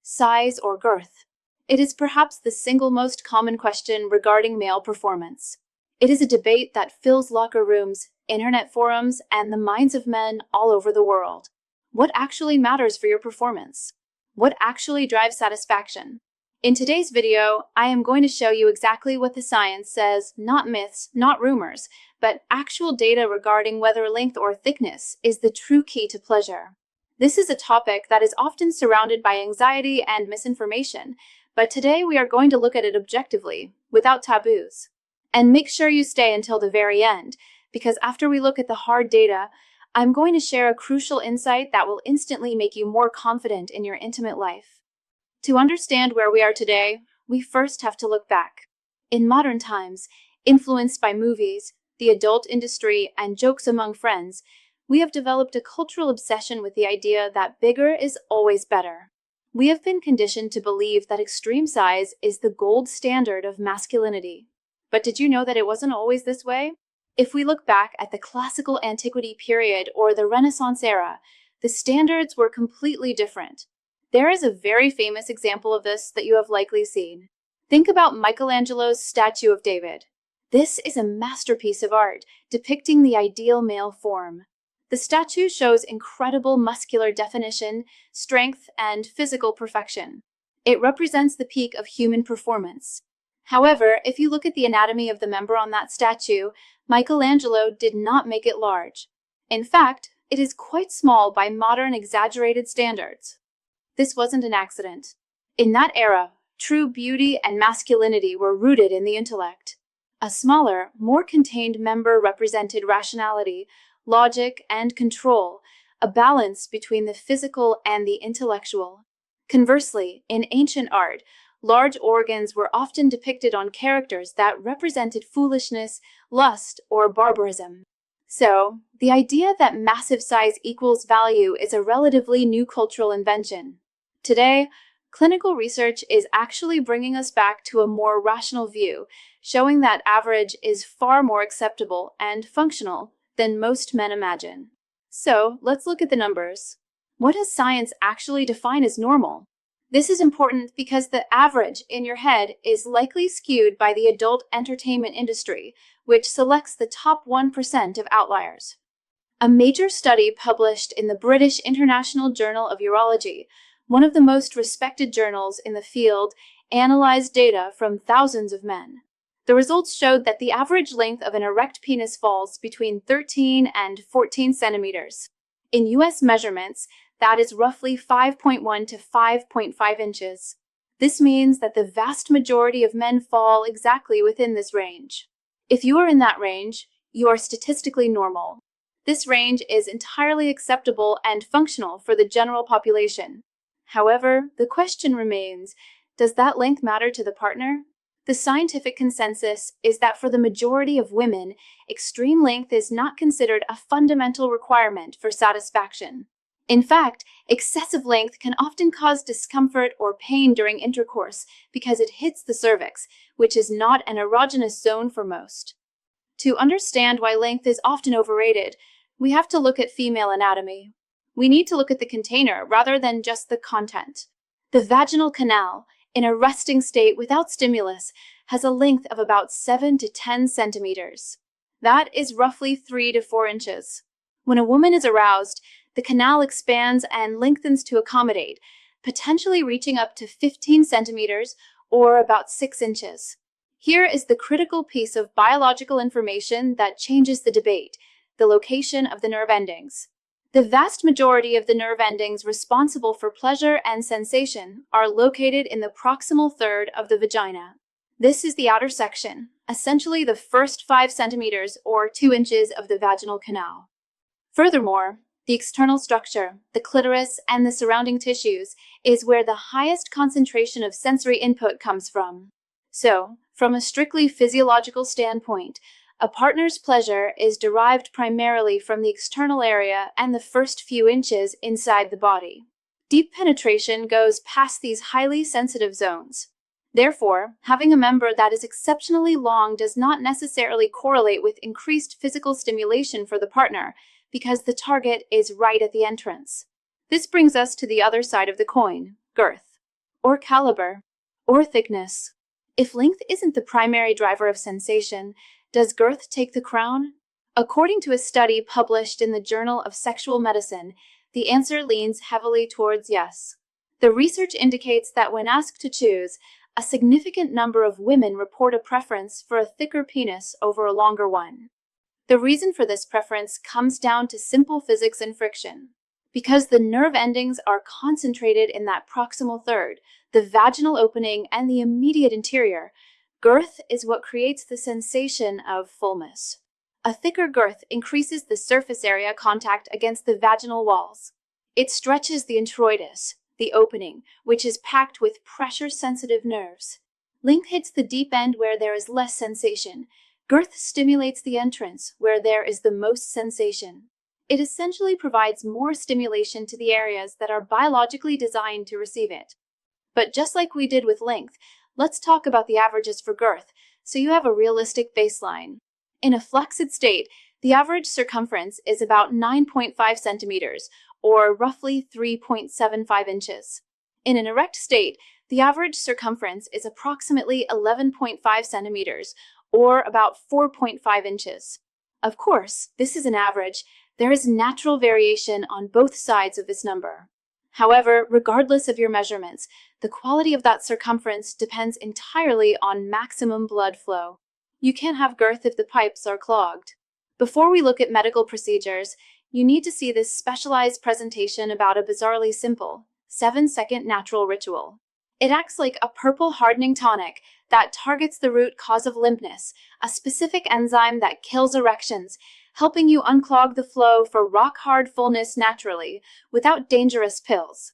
size, or girth? It is perhaps the single most common question regarding male performance. It is a debate that fills locker rooms, internet forums, and the minds of men all over the world. What actually matters for your performance? What actually drives satisfaction? In today's video, I am going to show you exactly what the science says, not myths, not rumors, but actual data regarding whether length or thickness is the true key to pleasure. This is a topic that is often surrounded by anxiety and misinformation, but today we are going to look at it objectively, without taboos. And make sure you stay until the very end, because after we look at the hard data, I'm going to share a crucial insight that will instantly make you more confident in your intimate life. To understand where we are today, we first have to look back. In modern times, influenced by movies, the adult industry, and jokes among friends, we have developed a cultural obsession with the idea that bigger is always better. We have been conditioned to believe that extreme size is the gold standard of masculinity. But did you know that it wasn't always this way? If we look back at the classical antiquity period or the Renaissance era, the standards were completely different. There is a very famous example of this that you have likely seen. Think about Michelangelo's statue of David. This is a masterpiece of art depicting the ideal male form. The statue shows incredible muscular definition, strength, and physical perfection. It represents the peak of human performance. However, if you look at the anatomy of the member on that statue, Michelangelo did not make it large. In fact, it is quite small by modern exaggerated standards. This wasn't an accident. In that era, true beauty and masculinity were rooted in the intellect. A smaller, more contained member represented rationality, logic, and control, a balance between the physical and the intellectual. Conversely, in ancient art, large organs were often depicted on characters that represented foolishness, lust, or barbarism. So, the idea that massive size equals value is a relatively new cultural invention. Today, clinical research is actually bringing us back to a more rational view, showing that average is far more acceptable and functional than most men imagine. So, let's look at the numbers. What does science actually define as normal? This is important because the average in your head is likely skewed by the adult entertainment industry, which selects the top 1% of outliers. A major study published in the British International Journal of Urology, one of the most respected journals in the field, analyzed data from thousands of men. The results showed that the average length of an erect penis falls between 13 and 14 centimeters. In U.S. measurements, that is roughly 5.1 to 5.5 inches. This means that the vast majority of men fall exactly within this range. If you are in that range, you are statistically normal. This range is entirely acceptable and functional for the general population. However, the question remains, does that length matter to the partner? The scientific consensus is that for the majority of women, extreme length is not considered a fundamental requirement for satisfaction. In fact, excessive length can often cause discomfort or pain during intercourse because it hits the cervix, which is not an erogenous zone for most. To understand why length is often overrated, we have to look at female anatomy. We need to look at the container rather than just the content. The vaginal canal, in a resting state without stimulus, has a length of about 7 to 10 centimeters. That is roughly 3 to 4 inches. When a woman is aroused, the canal expands and lengthens to accommodate, potentially reaching up to 15 centimeters or about 6 inches. Here is the critical piece of biological information that changes the debate: the location of the nerve endings. The vast majority of the nerve endings responsible for pleasure and sensation are located in the proximal third of the vagina. This is the outer section, essentially the first 5 centimeters or 2 inches of the vaginal canal. Furthermore, the external structure, the clitoris, and the surrounding tissues is where the highest concentration of sensory input comes from. So, from a strictly physiological standpoint, a partner's pleasure is derived primarily from the external area and the first few inches inside the body. Deep penetration goes past these highly sensitive zones. Therefore, having a member that is exceptionally long does not necessarily correlate with increased physical stimulation for the partner, because the target is right at the entrance. This brings us to the other side of the coin, girth. or caliber, or thickness? If length isn't the primary driver of sensation, does girth take the crown? According to a study published in the Journal of Sexual Medicine, the answer leans heavily towards yes. The research indicates that when asked to choose, a significant number of women report a preference for a thicker penis over a longer one. The reason for this preference comes down to simple physics and friction. Because the nerve endings are concentrated in that proximal third, the vaginal opening, and the immediate interior, girth is what creates the sensation of fullness. A thicker girth increases the surface area contact against the vaginal walls. It stretches the introitus, the opening, which is packed with pressure-sensitive nerves. Length hits the deep end where there is less sensation. Girth stimulates the entrance, where there is the most sensation. It essentially provides more stimulation to the areas that are biologically designed to receive it. But just like we did with length, let's talk about the averages for girth, so you have a realistic baseline. In a flaccid state, the average circumference is about 9.5 centimeters, or roughly 3.75 inches. In an erect state, the average circumference is approximately 11.5 centimeters, or about 4.5 inches. Of course, this is an average. There is natural variation on both sides of this number. However, regardless of your measurements, the quality of that circumference depends entirely on maximum blood flow. You can't have girth if the pipes are clogged. Before we look at medical procedures, you need to see this specialized presentation about a bizarrely simple, 7-second natural ritual. It acts like a purple hardening tonic that targets the root cause of limpness, a specific enzyme that kills erections, helping you unclog the flow for rock-hard fullness naturally, without dangerous pills.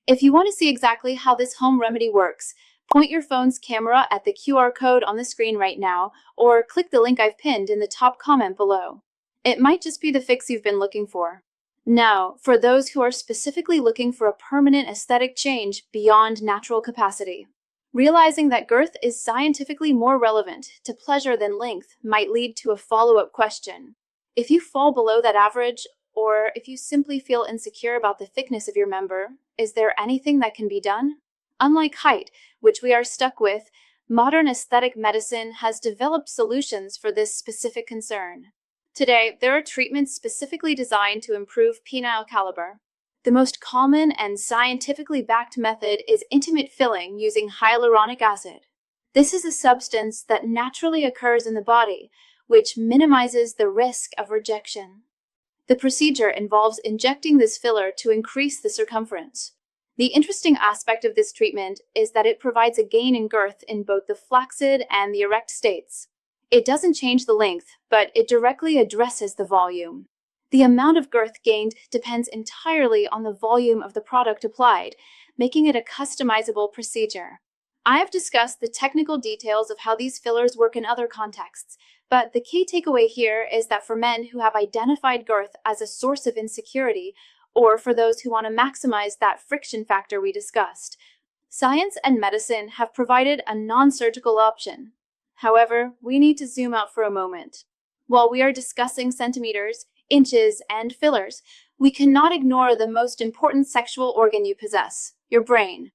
If you want to see exactly how this home remedy works, point your phone's camera at the QR code on the screen right now, or click the link I've pinned in the top comment below. It might just be the fix you've been looking for. Now, for those who are specifically looking for a permanent aesthetic change beyond natural capacity. Realizing that girth is scientifically more relevant to pleasure than length might lead to a follow-up question. If you fall below that average, or if you simply feel insecure about the thickness of your member, is there anything that can be done? Unlike height, which we are stuck with, modern aesthetic medicine has developed solutions for this specific concern. Today, there are treatments specifically designed to improve penile caliber. The most common and scientifically backed method is intimate filling using hyaluronic acid. This is a substance that naturally occurs in the body, which minimizes the risk of rejection. The procedure involves injecting this filler to increase the circumference. The interesting aspect of this treatment is that it provides a gain in girth in both the flaccid and the erect states. It doesn't change the length, but it directly addresses the volume. The amount of girth gained depends entirely on the volume of the product applied, making it a customizable procedure. I have discussed the technical details of how these fillers work in other contexts, but the key takeaway here is that for men who have identified girth as a source of insecurity, or for those who want to maximize that friction factor we discussed, science and medicine have provided a non-surgical option. However, we need to zoom out for a moment. While we are discussing centimeters, inches, and fillers, we cannot ignore the most important sexual organ you possess, your brain.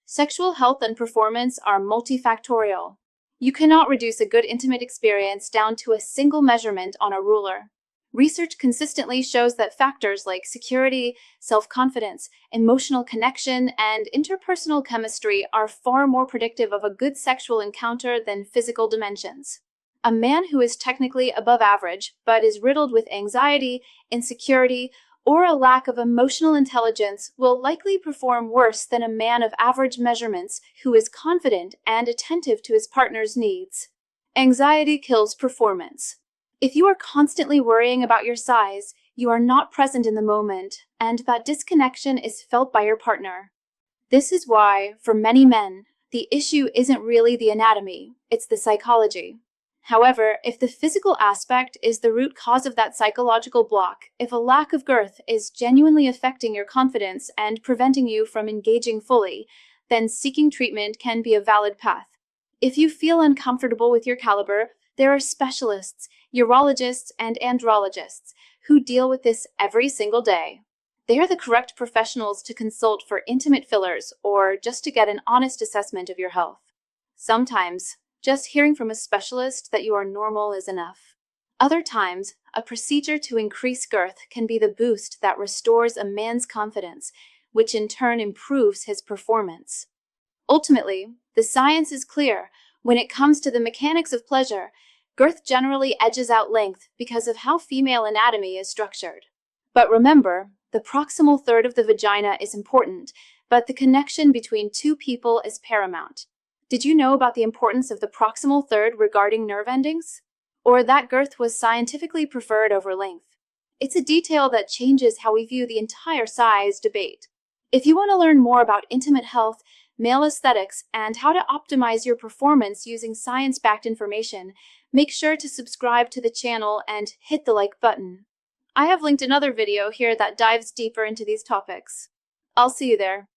Sexual health and performance are multifactorial. You cannot reduce a good intimate experience down to a single measurement on a ruler. Research consistently shows that factors like security, self-confidence, emotional connection, and interpersonal chemistry are far more predictive of a good sexual encounter than physical dimensions. A man who is technically above average, but is riddled with anxiety, insecurity, or a lack of emotional intelligence will likely perform worse than a man of average measurements who is confident and attentive to his partner's needs. Anxiety kills performance. If you are constantly worrying about your size, you are not present in the moment, and that disconnection is felt by your partner. This is why, for many men, the issue isn't really the anatomy, it's the psychology. However, if the physical aspect is the root cause of that psychological block, if a lack of girth is genuinely affecting your confidence and preventing you from engaging fully, then seeking treatment can be a valid path. If you feel uncomfortable with your caliber, there are specialists, urologists, and andrologists who deal with this every single day. They are the correct professionals to consult for intimate fillers or just to get an honest assessment of your health. Sometimes, just hearing from a specialist that you are normal is enough. Other times, a procedure to increase girth can be the boost that restores a man's confidence, which in turn improves his performance. Ultimately, the science is clear. When it comes to the mechanics of pleasure, girth generally edges out length because of how female anatomy is structured. But remember, the proximal third of the vagina is important, but the connection between two people is paramount. Did you know about the importance of the proximal third regarding nerve endings? Or that girth was scientifically preferred over length? It's a detail that changes how we view the entire size debate. If you want to learn more about intimate health, male aesthetics, and how to optimize your performance using science-backed information, make sure to subscribe to the channel and hit the like button. I have linked another video here that dives deeper into these topics. I'll see you there.